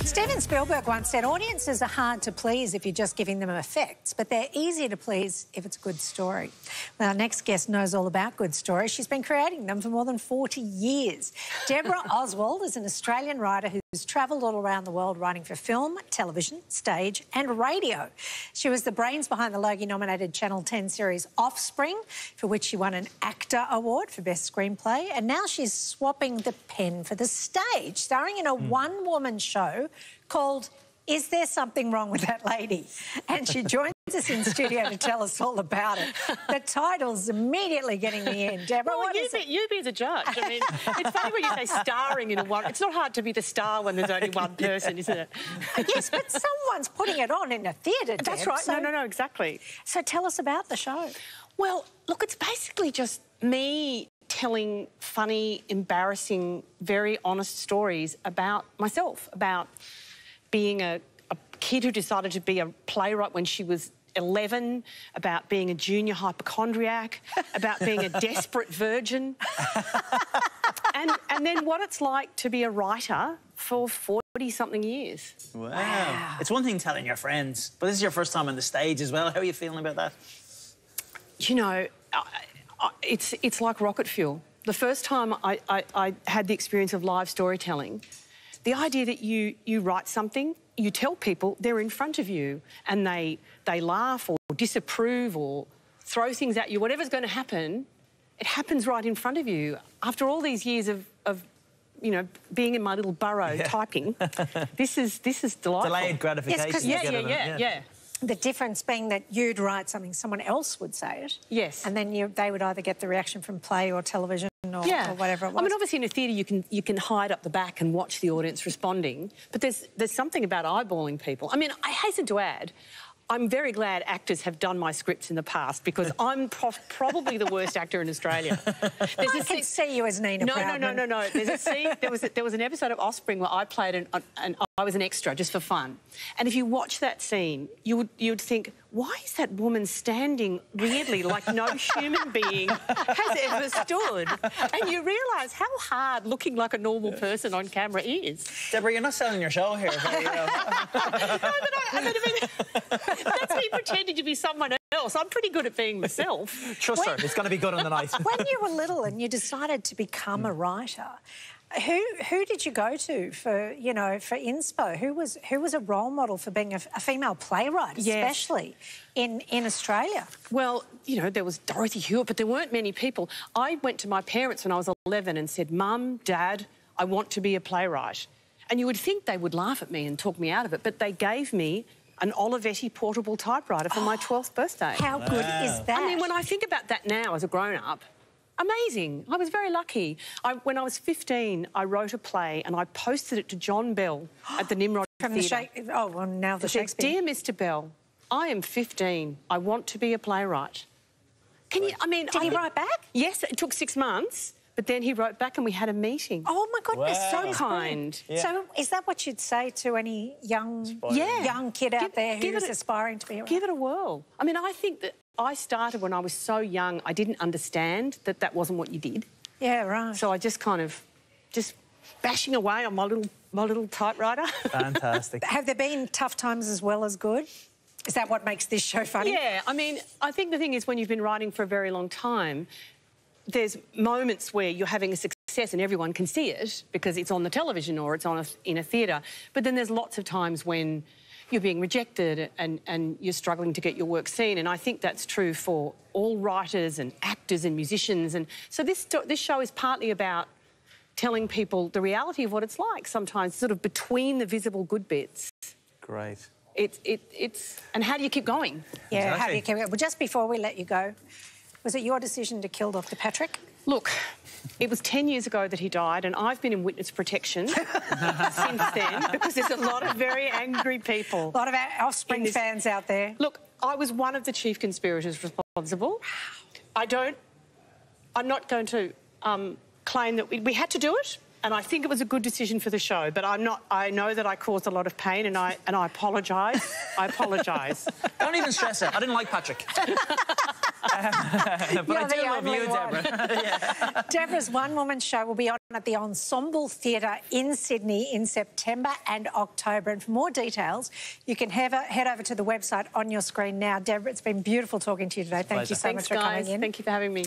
Steven Spielberg once said, audiences are hard to please if you're just giving them effects, but they're easier to please if it's a good story. Well, our next guest knows all about good stories. She's been creating them for more than 40 years. Debra Oswald is an Australian writer who's travelled all around the world writing for film, television, stage and radio. She was the brains behind the Logie-nominated Channel 10 series Offspring, for which she won an ACTA award for Best Screenplay, and now she's swapping the pen for the stage, starring in a one-woman show called Is There Something Wrong With That Lady? And she joins us in studio to tell us all about it. The title's immediately getting me in. Deborah, well, you be the judge. I mean, it's funny when you say starring in a one... It's not hard to be the star when there's only one person, isn't it? Yes, but someone's putting it on in a theatre, Deb. That's right. So, no, exactly. So tell us about the show. Well, look, it's basically just me telling funny, embarrassing, very honest stories about myself, about being a kid who decided to be a playwright when she was 11, about being a junior hypochondriac, about being a desperate virgin, and then what it's like to be a writer for 40-something years. Wow. It's one thing telling your friends, but this is your first time on the stage as well. How are you feeling about that? You know, it's like rocket fuel. The first time I had the experience of live storytelling, the idea that you write something, you tell people they're in front of you and they laugh or disapprove or throw things at you, whatever's going to happen, it happens right in front of you. After all these years of you know, being in my little burrow typing, this is delightful. Delayed gratification. Yes, yeah. The difference being that you'd write something, someone else would say it. Yes. And then they would either get the reaction from play or television or whatever it was. I mean, obviously in a theatre you can hide up the back and watch the audience responding, but there's something about eyeballing people. I mean, I hasten to add, I'm very glad actors have done my scripts in the past because I'm probably the worst actor in Australia. I can see you as Nina Proudman. No. There's a scene. There was an episode of Offspring where I played and I was an extra just for fun. And if you watch that scene, you would think, why is that woman standing weirdly like no human being has ever stood? And you realise how hard looking like a normal person on camera is. Deborah, you're not selling your show here. But, you know. I mean, that's me pretending to be someone else. I'm pretty good at being myself. Trust her, it's going to be good on the night. When you were little and you decided to become a writer, who did you go to for, you know, for inspo? Who was a role model for being a female playwright, especially in Australia? Well, you know, there was Dorothy Hewitt, but there weren't many people. I went to my parents when I was 11 and said, Mum, Dad, I want to be a playwright. And you would think they would laugh at me and talk me out of it, but they gave me an Olivetti portable typewriter for my 12th birthday. How good is that? I mean, when I think about that now as a grown-up, amazing. I was very lucky. When I was 15, I wrote a play and I posted it to John Bell at the Nimrod Theatre. Now the Shakespeare. Dear Mr. Bell, I am 15. I want to be a playwright. Can you, I mean... Did he write back? Yes, it took 6 months, but then he wrote back and we had a meeting. Oh, my goodness. Wow. So kind. Yeah. So is that what you'd say to any young kid out there who's aspiring to be a writer? Give it a whirl. I mean, I think that I started when I was so young, I didn't understand that that wasn't what you did. Yeah, right. So I just kind of, just bashing away on my little typewriter. Fantastic. Have there been tough times as well as good? Is that what makes this show funny? Yeah, I mean, I think the thing is when you've been writing for a very long time, there's moments where you're having a success and everyone can see it because it's on the television or it's on in a theatre. But then there's lots of times when you're being rejected and you're struggling to get your work seen. And I think that's true for all writers and actors and musicians. And so this show is partly about telling people the reality of what it's like sometimes, sort of between the visible good bits. Great. And how do you keep going? Yeah, exactly. How do you keep going? Well, just before we let you go, was it your decision to kill Dr. Patrick? Look, it was 10 years ago that he died and I've been in witness protection since then because there's a lot of very angry people. A lot of our Offspring fans out there. Look, I was one of the chief conspirators responsible. I'm not going to claim that we had to do it and I think it was a good decision for the show, but I know that I caused a lot of pain, and I apologise. I apologise. Don't even stress it. I didn't like Patrick. But I do love you, Deborah. Yeah. Deborah's one-woman show will be on at the Ensemble Theatre in Sydney in September and October. And for more details, you can head over to the website on your screen now. Deborah, it's been beautiful talking to you today. Thank you so much for coming in. Thank you for having me.